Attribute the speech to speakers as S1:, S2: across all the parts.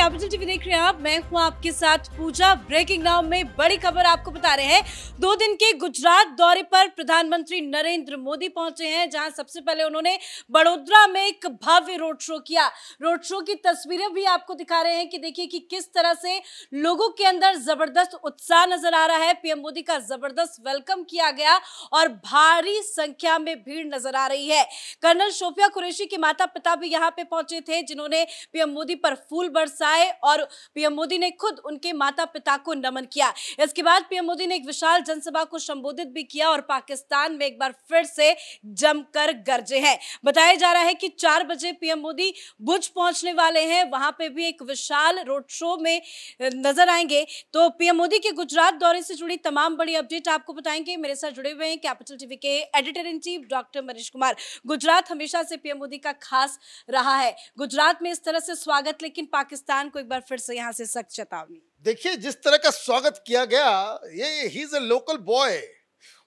S1: Capital TV देख रहे हैं आप। मैं हूं आपके साथ पूजा। ब्रेकिंग नाउ में बड़ी खबर आपको बता रहे हैं। 2 दिन के गुजरात दौरे पर प्रधानमंत्री नरेंद्र मोदी पहुंचे हैं, जहां सबसे पहले उन्होंने बड़ोदरा में एक भव्य रोड शो किया। रोड शो की तस्वीरें भी आपको दिखा रहे हैं कि देखिए कि किस तरह से लोगों के अंदर जबरदस्त उत्साह नजर आ रहा है। पीएम मोदी का जबरदस्त वेलकम किया गया और भारी संख्या में भीड़ नजर आ रही है। कर्नल शोफिया कुरैशी के माता पिता भी यहाँ पे पहुंचे थे, जिन्होंने पीएम मोदी पर फूल बरसाए और पीएम मोदी ने खुद उनके माता पिता को नमन किया। इसके बाद पीएम मोदी ने एक विशाल जनसभा को संबोधित भी किया और पाकिस्तान में एक बार फिर से जमकर गरजे हैं। बताया जा रहा है कि 4 बजे पीएम मोदी भुज पहुंचने वाले हैं, वहां पे भी एक विशाल रोड शो में नजर आएंगे। तो पीएम मोदी के गुजरात दौरे से जुड़ी तमाम बड़ी अपडेट आपको बताएंगे। मेरे साथ जुड़े हुए हैं कैपिटल टीवी के editor in chief doctor Manish Kumar. Gujarat हमेशा से पीएम मोदी का खास रहा है। गुजरात में इस तरह से स्वागत, लेकिन पाकिस्तान को एक बार फिर से यहाँ से सख्त चेतावनी।
S2: देखिए जिस तरह का स्वागत किया गया, ये ही इज अ लोकल बॉय।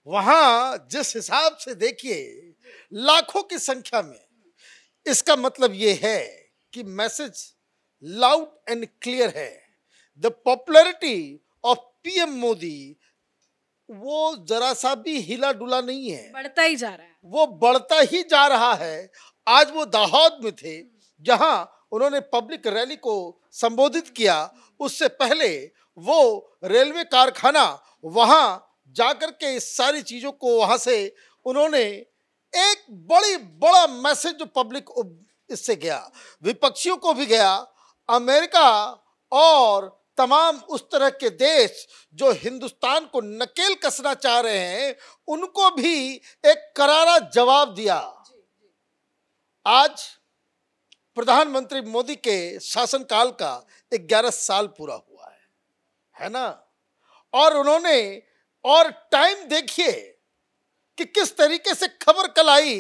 S2: वहां जिस हिसाब से देखिए लाखों की संख्या में, इसका मतलब ये है कि मैसेज लाउड एंड क्लियर है। The popularity of PM Modi वो जरा सा भी हिला डुला नहीं है,
S1: बढ़ता ही जा रहा है।
S2: वो बढ़ता ही जा रहा है। आज वो दाहोद में थे, जहां उन्होंने पब्लिक रैली को संबोधित किया। उससे पहले वो रेलवे कारखाना, वहां जाकर के इस सारी चीजों को वहां से उन्होंने एक बड़ा मैसेज जो पब्लिक इससे गया, विपक्षियों को भी गया, अमेरिका और तमाम उस तरह के देश जो हिंदुस्तान को नकेल कसना चाह रहे हैं, उनको भी एक करारा जवाब दिया। आज प्रधानमंत्री मोदी के शासनकाल का 11 साल पूरा हुआ है ना। और उन्होंने, और टाइम देखिए कि किस तरीके से खबर कल आई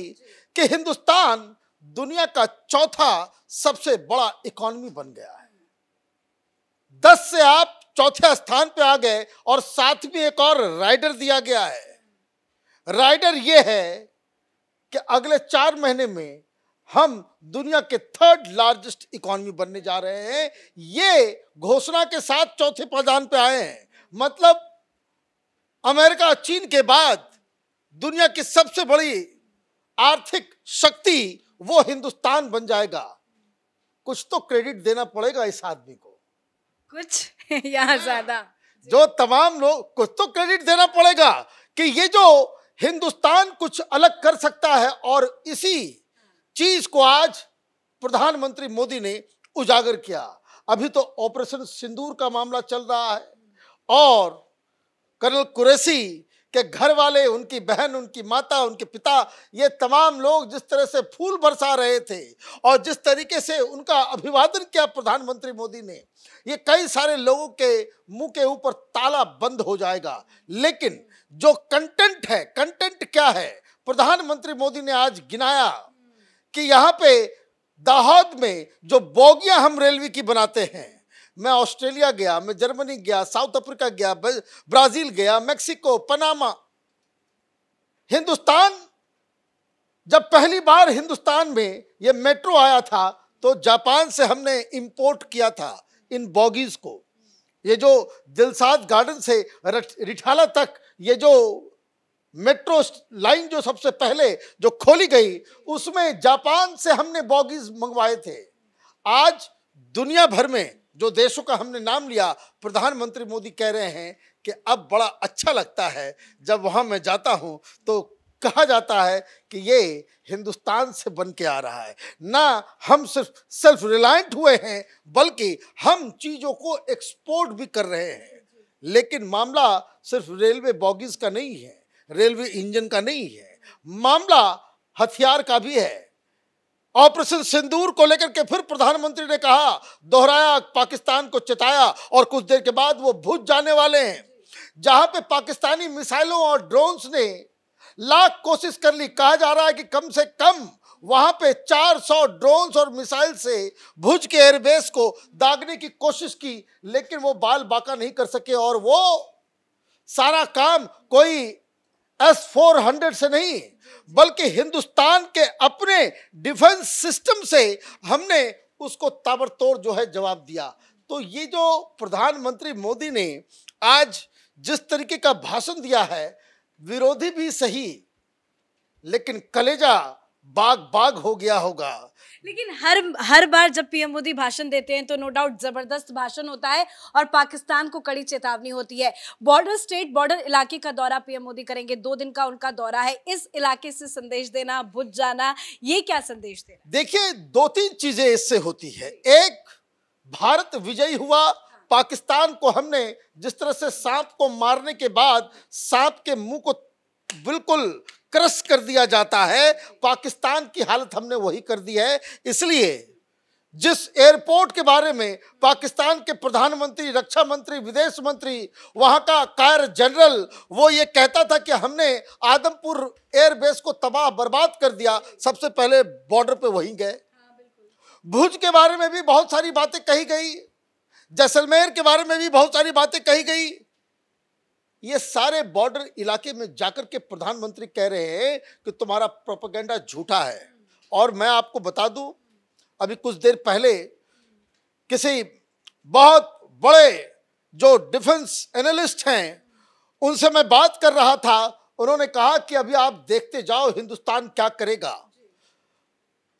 S2: कि हिंदुस्तान दुनिया का चौथा सबसे बड़ा इकोनॉमी बन गया है। 10 से आप चौथे स्थान पे आ गए और साथ में एक और राइडर दिया गया है। राइडर यह है कि अगले 4 महीने में हम दुनिया के 3rd लार्जेस्ट इकोनॉमी बनने जा रहे हैं। ये घोषणा के साथ चौथे पायदान पे आए हैं। मतलब अमेरिका, चीन के बाद दुनिया की सबसे बड़ी आर्थिक शक्ति वो हिंदुस्तान बन जाएगा। कुछ तो क्रेडिट देना पड़ेगा इस आदमी को,
S1: कुछ यहाँ ज्यादा
S2: जो तमाम लोग, कुछ तो क्रेडिट देना पड़ेगा कि ये जो हिंदुस्तान कुछ अलग कर सकता है। और इसी चीज को आज प्रधानमंत्री मोदी ने उजागर किया। अभी तो ऑपरेशन सिंदूर का मामला चल रहा है और कर्नल कुरैशी के घर वाले, उनकी बहन, उनकी माता, उनके पिता, ये तमाम लोग जिस तरह से फूल बरसा रहे थे और जिस तरीके से उनका अभिवादन किया प्रधानमंत्री मोदी ने, ये कई सारे लोगों के मुंह के ऊपर ताला बंद हो जाएगा। लेकिन जो कंटेंट है, कंटेंट क्या है, प्रधानमंत्री मोदी ने आज गिनाया कि यहाँ पे दाहोद में जो बोगियां हम रेलवे की बनाते हैं, मैं ऑस्ट्रेलिया गया, मैं जर्मनी गया, साउथ अफ्रीका गया, ब्राजील गया, मेक्सिको, पनामा। हिंदुस्तान, जब पहली बार हिंदुस्तान में ये मेट्रो आया था तो जापान से हमने इंपोर्ट किया था इन बॉगीज को। ये जो दिलसाद गार्डन से रिठाला तक ये जो मेट्रो लाइन जो सबसे पहले जो खोली गई, उसमें जापान से हमने बॉगीज मंगवाए थे। आज दुनिया भर में जो देशों का हमने नाम लिया, प्रधानमंत्री मोदी कह रहे हैं कि अब बड़ा अच्छा लगता है जब वहां मैं जाता हूं तो कहा जाता है कि ये हिंदुस्तान से बन के आ रहा है। ना हम सिर्फ सेल्फ रिलायंट हुए हैं, बल्कि हम चीजों को एक्सपोर्ट भी कर रहे हैं। लेकिन मामला सिर्फ रेलवे बॉगीज का नहीं है, रेलवे इंजन का नहीं है, मामला हथियार का भी है। ऑपरेशन सिंदूर को लेकर के फिर प्रधानमंत्री ने कहा, दोहराया, पाकिस्तान को चेताया और कुछ देर के बाद वो भुज जाने वाले हैं, जहां पे पाकिस्तानी मिसाइलों और ड्रोन्स ने लाख कोशिश कर ली। कहा जा रहा है कि कम से कम वहां पे 400 ड्रोन्स और मिसाइल से भुज के एयरबेस को दागने की कोशिश की, लेकिन वो बाल बाका नहीं कर सके। और वो सारा काम कोई S-400 से नहीं, बल्कि हिंदुस्तान के अपने डिफेंस सिस्टम से हमने उसको ताबड़तोड़ जो है जवाब दिया। तो ये जो प्रधानमंत्री मोदी ने आज जिस तरीके का भाषण दिया है, विरोधी भी सही लेकिन कलेजा बाग बाग हो गया होगा।
S1: लेकिन हर बार जब पीएम मोदी भाषण देते हैं तो नो डाउट जबरदस्त भाषण होता है और पाकिस्तान को कड़ी चेतावनी होती है। बॉर्डर इलाके का दौरा पीएम मोदी करेंगे, 2 दिन का उनका दौरा है। इस इलाके से संदेश देना, बुझ जाना, ये क्या संदेश देना?
S2: देखिए, 2-3 चीजें इससे होती है। एक, भारत विजयी हुआ। पाकिस्तान को हमने जिस तरह से सांप को मारने के बाद सांप के मुंह को बिल्कुल क्रश कर दिया जाता है, पाकिस्तान की हालत हमने वही कर दी है। इसलिए जिस एयरपोर्ट के बारे में पाकिस्तान के प्रधानमंत्री, रक्षा मंत्री, विदेश मंत्री, वहां का कायर जनरल वो ये कहता था कि हमने आदमपुर एयरबेस को तबाह बर्बाद कर दिया, सबसे पहले बॉर्डर पे वहीं गए। भुज के बारे में भी बहुत सारी बातें कही गई, जैसलमेर के बारे में भी बहुत सारी बातें कही गई। ये सारे बॉर्डर इलाके में जाकर के प्रधानमंत्री कह रहे हैं कि तुम्हारा प्रोपेगेंडा झूठा है। और मैं आपको बता दूं, अभी कुछ देर पहले किसी बहुत बड़े जो डिफेंस एनालिस्ट हैं उनसे मैं बात कर रहा था। उन्होंने कहा कि अभी आप देखते जाओ हिंदुस्तान क्या करेगा।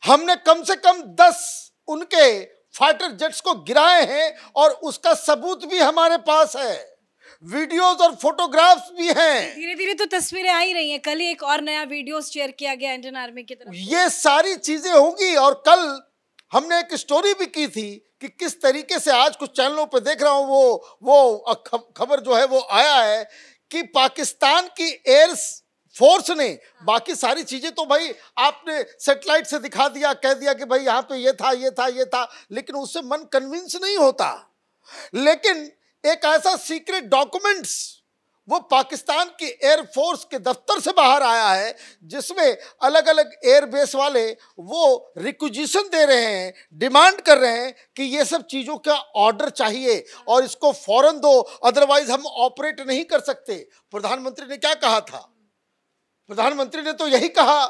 S2: हमने कम से कम 10 उनके फाइटर जेट्स को गिराए हैं और उसका सबूत भी हमारे पास है, वीडियोस और फोटोग्राफ्स भी हैं।
S1: धीरे धीरे तो तस्वीरें आ ही रही हैं। कल ही एक और नया वीडियो शेयर किया गया इंडियन आर्मी की तरफ।
S2: ये सारी चीजें होंगी। और कल हमने एक स्टोरी भी की थी कि किस तरीके से, आज कुछ चैनलों पे देख रहा हूं, वो खबर जो है वो आया है कि पाकिस्तान की एयर फोर्स ने, बाकी सारी चीजें तो भाई आपने सैटेलाइट से दिखा दिया, कह दिया कि भाई यहाँ पे ये था, ये था, ये था, लेकिन उससे मन कन्विंस नहीं होता। लेकिन एक ऐसा सीक्रेट डॉक्यूमेंट्स वो पाकिस्तान की एयरफोर्स के दफ्तर से बाहर आया है, जिसमें अलग अलग एयरबेस वाले वो रिक्विजिशन दे रहे हैं, डिमांड कर रहे हैं कि ये सब चीज़ों का ऑर्डर चाहिए और इसको फौरन दो, अदरवाइज हम ऑपरेट नहीं कर सकते। प्रधानमंत्री ने क्या कहा था? प्रधानमंत्री ने तो यही कहा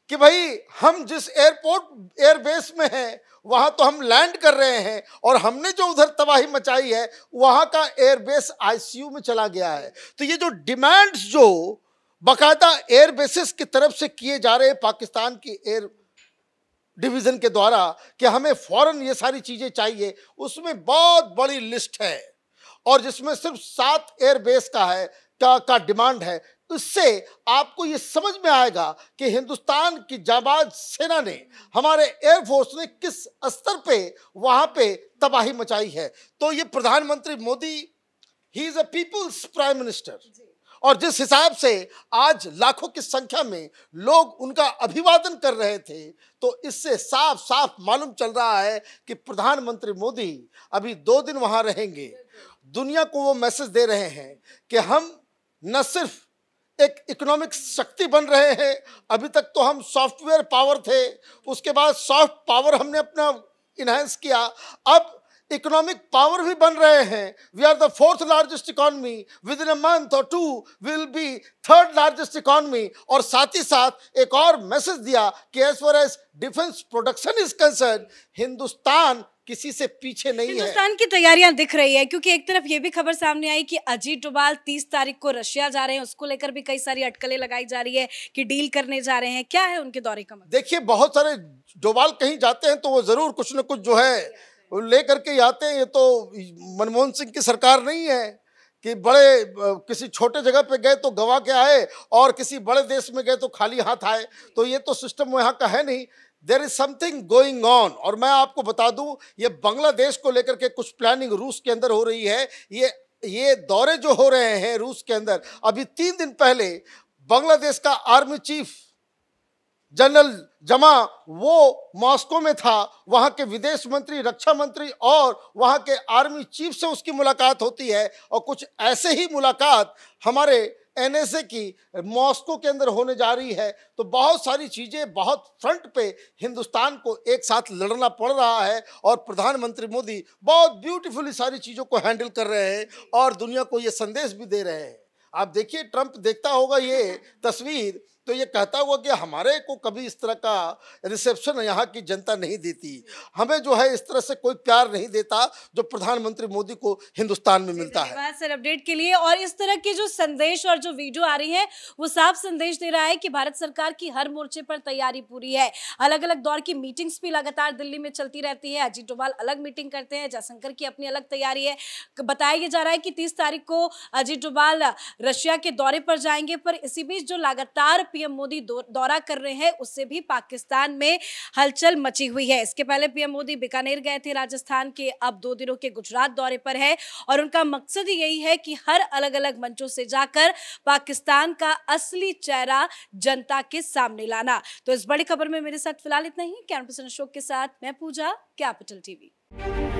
S2: कि भाई हम जिस एयरबेस में हैं वहां तो हम लैंड कर रहे हैं और हमने जो उधर तबाही मचाई है वहां का एयरबेस आईसीयू में चला गया है। तो ये जो डिमांड्स जो बाकायदा एयरबेसेस की तरफ से किए जा रहे हैं पाकिस्तान की एयर डिवीजन के द्वारा कि हमें फौरन ये सारी चीजें चाहिए, उसमें बहुत बड़ी लिस्ट है और जिसमें सिर्फ 7 एयरबेस का है का डिमांड है। इससे आपको ये समझ में आएगा कि हिंदुस्तान की जाबाज सेना ने, हमारे एयरफोर्स ने किस स्तर पे वहां पे तबाही मचाई है। तो ये प्रधानमंत्री Modi, he is a people's prime minister, और जिस हिसाब से आज लाखों की संख्या में लोग उनका अभिवादन कर रहे थे, तो इससे साफ साफ मालूम चल रहा है कि प्रधानमंत्री मोदी अभी 2 दिन वहां रहेंगे। दुनिया को वो मैसेज दे रहे हैं कि हम न सिर्फ एक इकोनॉमिक शक्ति बन रहे हैं, अभी तक तो हम सॉफ्टवेयर पावर थे, उसके बाद सॉफ्ट पावर हमने अपना इनहेंस किया, अब इकोनॉमिक पावर भी बन रहे हैं। We are the 4th largest economy, within a month और 2 will be 3rd largest economy. और साथ ही साथ एक और मैसेज दिया कि as far as defence production is concern, Hindustan किसी से पीछे नहीं है।
S1: हिंदुस्तान की तैयारियां दिख रही है, क्योंकि एक तरफ ये भी खबर सामने आई कि अजीत डोभाल 30 तारीख को रशिया जा रहे हैं, उसको लेकर भी कई सारी अटकलें लगाई जा रही है कि डील करने जा रहे हैं। क्या है उनके दौरे का मतलब?
S2: देखिए, बहुत सारे डोभाल कहीं जाते हैं तो वो जरूर कुछ न कुछ जो है लेकर के आते हैं। ये तो मनमोहन सिंह की सरकार नहीं है कि बड़े किसी छोटे जगह पे गए तो गवा के आए और किसी बड़े देश में गए तो खाली हाथ आए, तो ये तो सिस्टम यहाँ का है नहीं। There is something going on. और मैं आपको बता दूं, ये बांग्लादेश को लेकर के कुछ प्लानिंग रूस के अंदर हो रही है। ये दौरे जो हो रहे हैं रूस के अंदर, अभी 3 दिन पहले बांग्लादेश का आर्मी चीफ जनरल जमा वो मॉस्को में था, वहां के विदेश मंत्री, रक्षा मंत्री और वहां के आर्मी चीफ से उसकी मुलाकात होती है। और कुछ ऐसे ही मुलाकात हमारे एनएसए की मॉस्को के अंदर होने जा रही है। तो बहुत सारी चीजें, बहुत फ्रंट पे हिंदुस्तान को एक साथ लड़ना पड़ रहा है और प्रधानमंत्री मोदी बहुत ब्यूटीफुली सारी चीजों को हैंडल कर रहे हैं और दुनिया को ये संदेश भी दे रहे हैं। आप देखिए, ट्रंप देखता होगा ये तस्वीर, तो तो ये कहता हुआ कि हमारे को कभी इस तरह का रिसेप्शन यहाँ की जनता नहीं देती, हमें जो है इस तरह से कोई प्यार नहीं देता जो प्रधानमंत्री मोदी को हिंदुस्तान में मिलता है।
S1: धन्यवाद सर अपडेट के लिए। और इस तरह की जो संदेश और जो वीडियो आ रही है वो साफ संदेश दे रहा है कि भारत सरकार की हर मोर्चे पर तैयारी पूरी है। अलग अलग दौर की मीटिंग्स भी लगातार दिल्ली में चलती रहती है। अजीत डोभाल अलग मीटिंग करते हैं, जयशंकर की अपनी अलग तैयारी है। बताया जा रहा है कि 30 तारीख को अजीत डोभाल रशिया के दौरे पर जाएंगे। पर इसी बीच जो लगातार पीएम मोदी दौरा कर रहे हैं उससे भी पाकिस्तान में हलचल मची हुई है। इसके पहले पीएम मोदी बीकानेर गए थे राजस्थान के, अब 2 दिनों के गुजरात दौरे पर है और उनका मकसद ही यही है कि हर अलग अलग मंचों से जाकर पाकिस्तान का असली चेहरा जनता के सामने लाना। तो इस बड़ी खबर में मेरे साथ फिलहाल इतना ही। कैमरा पर्सन अशोक के साथ मैं पूजा, कैपिटल टीवी।